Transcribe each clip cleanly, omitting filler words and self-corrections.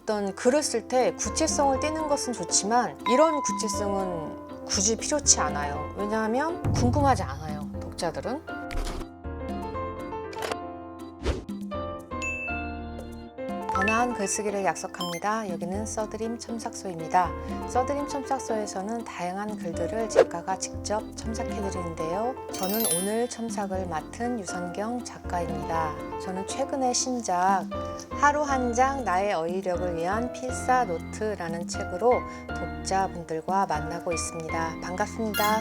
어떤 글을 쓸 때 구체성을 띠는 것은 좋지만 이런 구체성은 굳이 필요치 않아요. 왜냐하면 궁금하지 않아요, 독자들은. 번화한 글쓰기를 약속합니다. 여기는 써드림 첨삭소입니다. 써드림 첨삭소에서는 다양한 글들을 작가가 직접 첨삭해드리는데요. 저는 오늘 첨삭을 맡은 유선경 작가입니다. 저는 최근에 신작 하루 한 장 나의 어휘력을 위한 필사 노트라는 책으로 독자분들과 만나고 있습니다. 반갑습니다.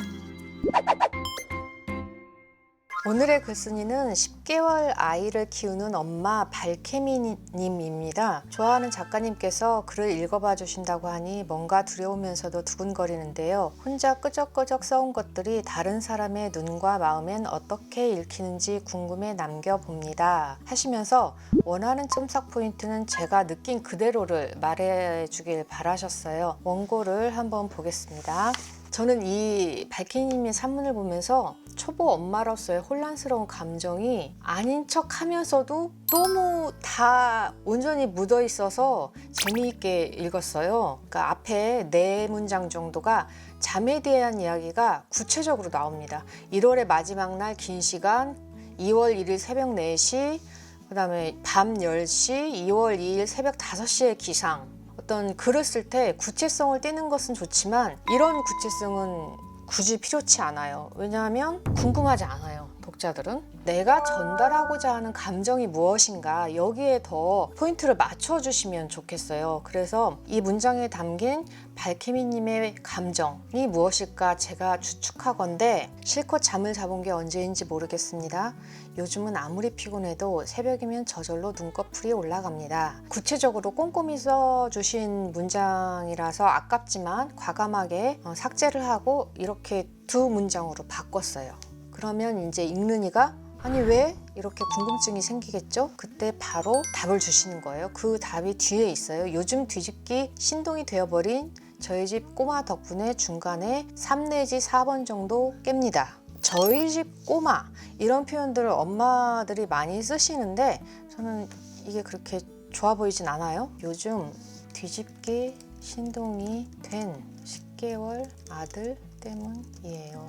오늘의 글쓴이는 10개월 아이를 키우는 엄마 발케미님입니다. 좋아하는 작가님께서 글을 읽어봐 주신다고 하니 뭔가 두려우면서도 두근거리는데요. 혼자 끄적끄적 써온 것들이 다른 사람의 눈과 마음엔 어떻게 읽히는지 궁금해 남겨봅니다. 하시면서 원하는 첨삭 포인트는 제가 느낀 그대로를 말해주길 바라셨어요. 원고를 한번 보겠습니다. 저는 이 발케미님의 산문을 보면서 초보 엄마로서의 혼란스러운 감정이 아닌 척 하면서도 너무 다 온전히 묻어 있어서 재미있게 읽었어요. 그러니까 앞에 4문장 정도가 잠에 대한 이야기가 구체적으로 나옵니다. 1월의 마지막 날 긴 시간, 2월 1일 새벽 4시, 그 다음에 밤 10시, 2월 2일 새벽 5시의 기상. 어떤 글을 쓸 때 구체성을 띠는 것은 좋지만 이런 구체성은 굳이 필요치 않아요. 왜냐하면 궁금하지 않아요, 독자들은. 내가 전달하고자 하는 감정이 무엇인가 여기에 더 포인트를 맞춰주시면 좋겠어요. 그래서 이 문장에 담긴 발케미님의 감정이 무엇일까 제가 추측하건대 실컷 잠을 자본 게 언제인지 모르겠습니다. 요즘은 아무리 피곤해도 새벽이면 저절로 눈꺼풀이 올라갑니다. 구체적으로 꼼꼼히 써주신 문장이라서 아깝지만 과감하게 삭제를 하고 이렇게 2문장으로 바꿨어요. 그러면 이제 읽는 이가 아니 왜? 이렇게 궁금증이 생기겠죠? 그때 바로 답을 주시는 거예요. 그 답이 뒤에 있어요. 요즘 뒤집기 신동이 되어버린 저희 집 꼬마 덕분에 중간에 3 내지 4번 정도 깹니다. 저희 집 꼬마 이런 표현들을 엄마들이 많이 쓰시는데 저는 이게 그렇게 좋아 보이진 않아요. 요즘 뒤집기 신동이 된 10개월 아들 때문이에요.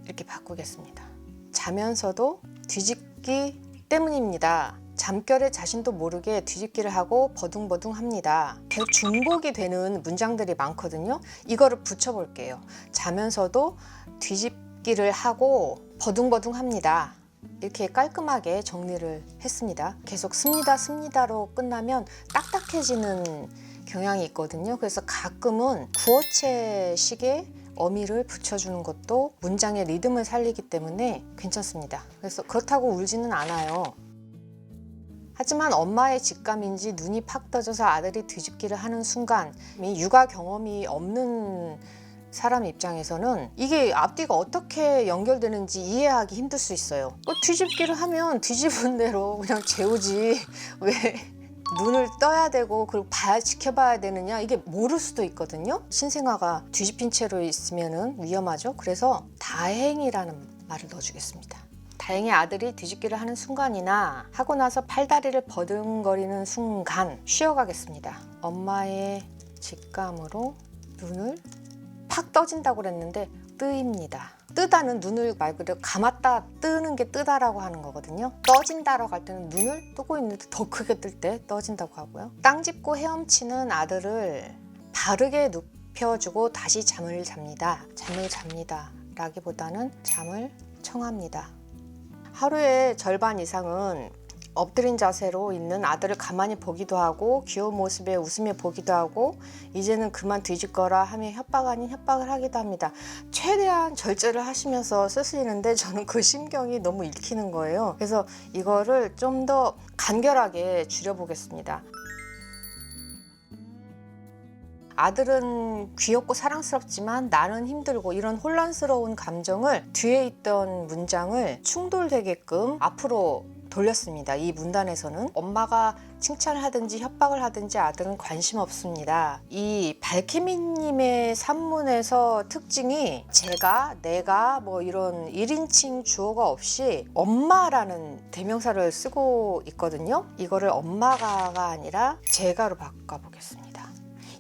이렇게 바꾸겠습니다. 자면서도 뒤집기 때문입니다. 잠결에 자신도 모르게 뒤집기를 하고 버둥버둥 합니다. 계속 중복이 되는 문장들이 많거든요. 이거를 붙여볼게요. 자면서도 뒤집기를 하고 버둥버둥 합니다. 이렇게 깔끔하게 정리를 했습니다. 계속 씁니다로 끝나면 딱딱해지는 경향이 있거든요. 그래서 가끔은 구어체식의 어미를 붙여주는 것도 문장의 리듬을 살리기 때문에 괜찮습니다. 그래서 그렇다고 울지는 않아요. 하지만 엄마의 직감인지 눈이 팍 떠져서 아들이 뒤집기를 하는 순간 육아 경험이 없는 사람 입장에서는 이게 앞뒤가 어떻게 연결되는지 이해하기 힘들 수 있어요. 뒤집기를 하면 뒤집은 대로 그냥 재우지 왜 눈을 떠야 되고 그리고 지켜봐야 되느냐 이게 모를 수도 있거든요. 신생아가 뒤집힌 채로 있으면 위험하죠. 그래서 다행이라는 말을 넣어주겠습니다. 다행히 아들이 뒤집기를 하는 순간이나 하고 나서 팔다리를 버둥거리는 순간 쉬어가겠습니다. 엄마의 직감으로 눈을 팍 떠진다고 그랬는데 뜨입니다. 뜨다는 눈을 말 그대로 감았다 뜨는 게 뜨다라고 하는 거거든요. 떠진다라고 할 때는 눈을 뜨고 있는데 더 크게 뜰 때 떠진다고 하고요. 땅 짚고 헤엄치는 아들을 바르게 눕혀주고 다시 잠을 잡니다. 잠을 잡니다 라기보다는 잠을 청합니다. 하루의 절반 이상은 엎드린 자세로 있는 아들을 가만히 보기도 하고 귀여운 모습에 웃으며 보기도 하고 이제는 그만 뒤집거라 하며 협박 아닌 협박을 하기도 합니다. 최대한 절제를 하시면서 쓰시는데 저는 그 심경이 너무 읽히는 거예요. 그래서 이거를 좀 더 간결하게 줄여보겠습니다. 아들은 귀엽고 사랑스럽지만 나는 힘들고 이런 혼란스러운 감정을 뒤에 있던 문장을 충돌되게끔 앞으로 돌렸습니다. 이 문단에서는 엄마가 칭찬을 하든지 협박을 하든지 아들은 관심 없습니다. 이 발케미님의 산문에서 특징이 제가, 내가 뭐 이런 1인칭 주어가 없이 엄마라는 대명사를 쓰고 있거든요. 이거를 엄마가가 아니라 제가로 바꿔보겠습니다.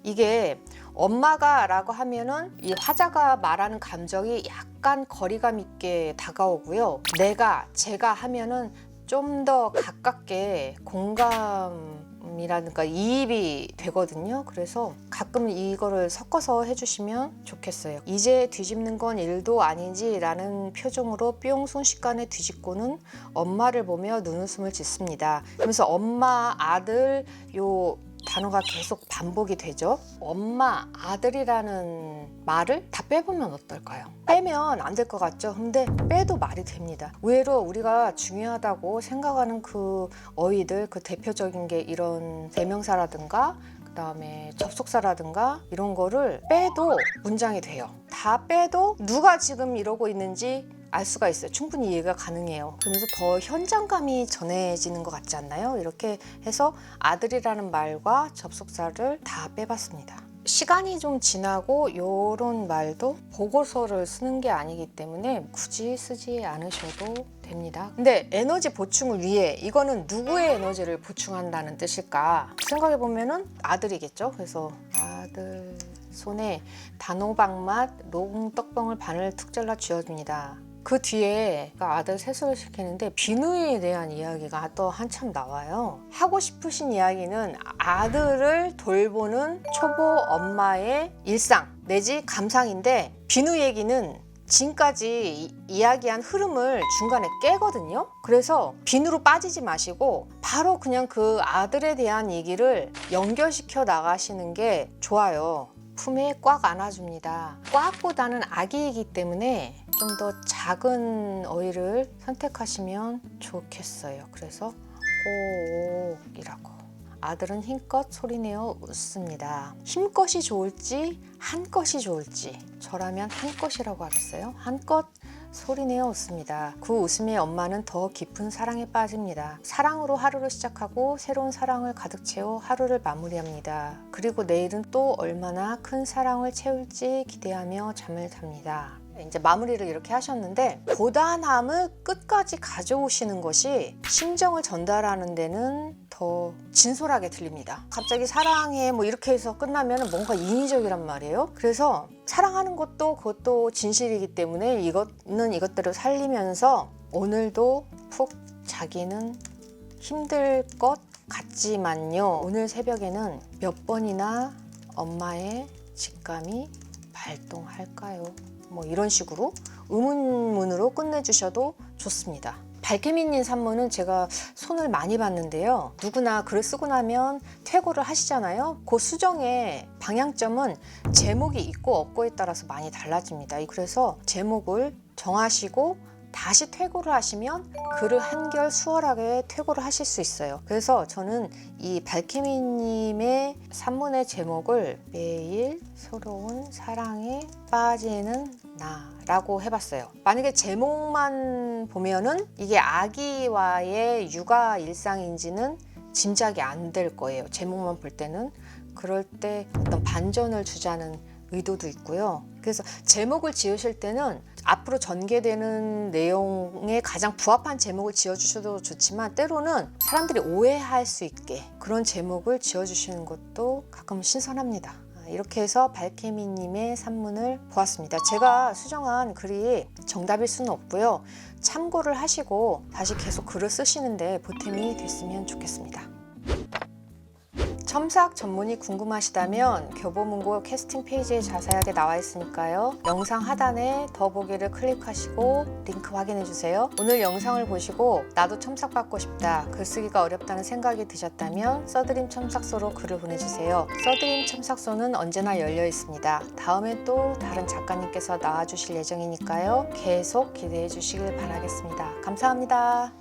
이게 엄마가 라고 하면은 이 화자가 말하는 감정이 약간 거리감 있게 다가오고요. 내가, 제가 하면은 좀 더 가깝게 공감이라든가 이입이 되거든요. 그래서 가끔 이거를 섞어서 해주시면 좋겠어요. 이제 뒤집는 건 일도 아니지 라는 표정으로 뿅 순식간에 뒤집고는 엄마를 보며 눈웃음을 짓습니다. 그러면서 엄마, 아들 요 단어가 계속 반복이 되죠. 엄마, 아들이라는 말을 다 빼보면 어떨까요? 빼면 안 될 것 같죠? 근데 빼도 말이 됩니다. 의외로 우리가 중요하다고 생각하는 그 어휘들, 그 대표적인 게 이런 대명사라든가 그다음에 접속사라든가 이런 거를 빼도 문장이 돼요. 다 빼도 누가 지금 이러고 있는지 알 수가 있어요. 충분히 이해가 가능해요. 그러면서 더 현장감이 전해지는 것 같지 않나요? 이렇게 해서 아들이라는 말과 접속사를 다 빼봤습니다. 시간이 좀 지나고 이런 말도 보고서를 쓰는 게 아니기 때문에 굳이 쓰지 않으셔도 됩니다. 근데 에너지 보충을 위해 이거는 누구의 에너지를 보충한다는 뜻일까 생각해보면은 아들이겠죠. 그래서 아들 손에 단호박맛 롱떡병을 반을 툭 잘라 쥐어줍니다. 그 뒤에 아들 세수를 시키는데 비누에 대한 이야기가 또 한참 나와요. 하고 싶으신 이야기는 아들을 돌보는 초보 엄마의 일상 내지 감상인데 비누 얘기는 지금까지 이야기한 흐름을 중간에 깨거든요. 그래서 비누로 빠지지 마시고 바로 그냥 그 아들에 대한 얘기를 연결시켜 나가시는 게 좋아요. 품에 꽉 안아줍니다. 꽉보다는 아기이기 때문에 좀 더 작은 어휘를 선택하시면 좋겠어요. 그래서 꼭이라고. 아들은 힘껏 소리내어 웃습니다. 힘껏이 좋을지 한껏이 좋을지 저라면 한껏이라고 하겠어요. 한껏 소리내어 웃습니다. 그 웃음에 엄마는 더 깊은 사랑에 빠집니다. 사랑으로 하루를 시작하고 새로운 사랑을 가득 채워 하루를 마무리합니다. 그리고 내일은 또 얼마나 큰 사랑을 채울지 기대하며 잠을 잡니다. 이제 마무리를 이렇게 하셨는데 고단함을 끝까지 가져오시는 것이 심정을 전달하는 데는 더 진솔하게 들립니다. 갑자기 사랑해 뭐 이렇게 해서 끝나면 뭔가 인위적이란 말이에요. 그래서 사랑하는 것도 그것도 진실이기 때문에 이거는 이것대로 살리면서 오늘도 푹 자기는 힘들 것 같지만요. 오늘 새벽에는 몇 번이나 엄마의 직감이 발동할까요? 뭐 이런 식으로 의문문으로 끝내주셔도 좋습니다. 발케미님 산문은 제가 손을 많이 봤는데요. 누구나 글을 쓰고 나면 퇴고를 하시잖아요. 그 수정의 방향점은 제목이 있고 없고에 따라서 많이 달라집니다. 그래서 제목을 정하시고 다시 퇴고를 하시면 글을 한결 수월하게 퇴고를 하실 수 있어요. 그래서 저는 이 발케미님의 산문의 제목을 매일 새로운 사랑에 빠지는 나라고 해봤어요. 만약에 제목만 보면은 이게 아기와의 육아 일상인지는 짐작이 안 될 거예요. 제목만 볼 때는. 그럴 때 어떤 반전을 주자는 의도도 있고요. 그래서 제목을 지으실 때는 앞으로 전개되는 내용에 가장 부합한 제목을 지어주셔도 좋지만 때로는 사람들이 오해할 수 있게 그런 제목을 지어주시는 것도 가끔 신선합니다. 이렇게 해서 발케미님의 산문을 보았습니다. 제가 수정한 글이 정답일 수는 없고요. 참고를 하시고 다시 계속 글을 쓰시는데 보탬이 됐으면 좋겠습니다. 첨삭 전문이 궁금하시다면 교보문고 캐스팅 페이지에 자세하게 나와 있으니까요. 영상 하단에 더 보기를 클릭하시고 링크 확인해 주세요. 오늘 영상을 보시고 나도 첨삭받고 싶다, 글쓰기가 어렵다는 생각이 드셨다면 써드림 첨삭소로 글을 보내주세요. 써드림 첨삭소는 언제나 열려 있습니다. 다음에 또 다른 작가님께서 나와주실 예정이니까요. 계속 기대해 주시길 바라겠습니다. 감사합니다.